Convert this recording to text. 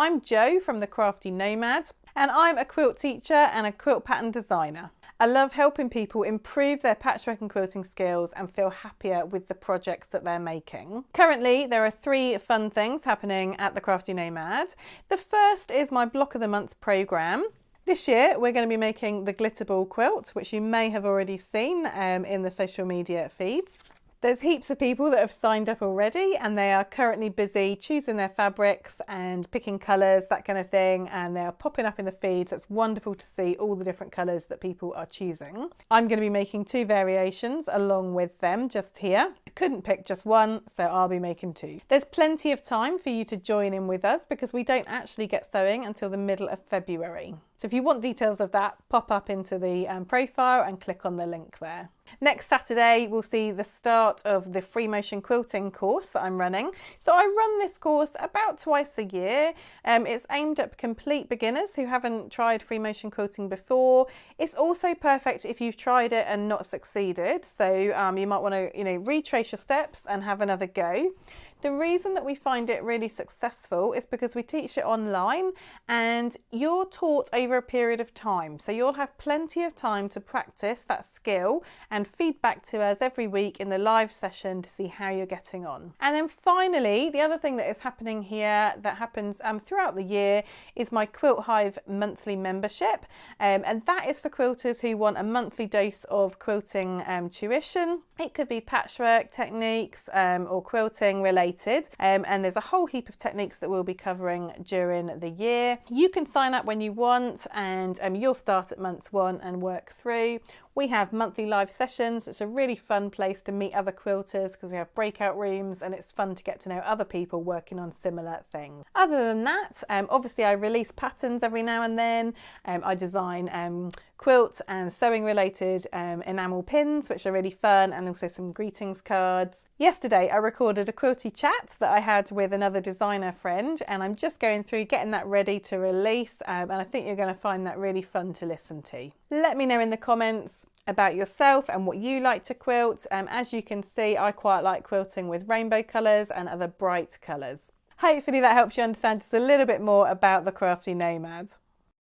I'm Jo from the Crafty Nomad, and I'm a quilt teacher and a quilt pattern designer. I love helping people improve their patchwork and quilting skills and feel happier with the projects that they're making. Currently, there are 3 fun things happening at the Crafty Nomad. The first is my Block of the Month programme. This year, we're going to be making the Glitter Ball Quilt, which you may have already seen in the social media feeds. There's heaps of people that have signed up already, and they are currently busy choosing their fabrics and picking colours, that kind of thing, and they are popping up in the feeds. It's wonderful to see all the different colours that people are choosing. I'm going to be making 2 variations along with them just here. I couldn't pick just one, so I'll be making 2. There's plenty of time for you to join in with us because we don't actually get sewing until the middle of February. So if you want details of that, pop up into the profile and click on the link there. Next Saturday, we'll see the start of the Free Motion Quilting course that I'm running. So I run this course about twice a year. It's aimed at complete beginners who haven't tried free motion quilting before. It's also perfect if you've tried it and not succeeded. So you might want to, retrace your steps and have another go. The reason that we find it really successful is because we teach it online and you're taught over a period of time. So you'll have plenty of time to practice that skill and feed back to us every week in the live session to see how you're getting on. And then finally, the other thing that is happening here that happens throughout the year is my Quilt Hive monthly membership. And that is for quilters who want a monthly dose of quilting tuition. It could be patchwork techniques or quilting related. And there's a whole heap of techniques that we'll be covering during the year. You can sign up when you want and you'll start at month 1 and work through. We have monthly live sessions, which are a really fun place to meet other quilters because we have breakout rooms and it's fun to get to know other people working on similar things. Other than that, obviously I release patterns every now and then. I design quilt and sewing related enamel pins, which are really fun, and also some greetings cards. Yesterday I recorded a quilty chat that I had with another designer friend, and I'm just going through getting that ready to release, and I think you're going to find that really fun to listen to. Let me know in the comments about yourself and what you like to quilt. As you can see, I quite like quilting with rainbow colours and other bright colours. Hopefully that helps you understand just a little bit more about the Crafty Nomad.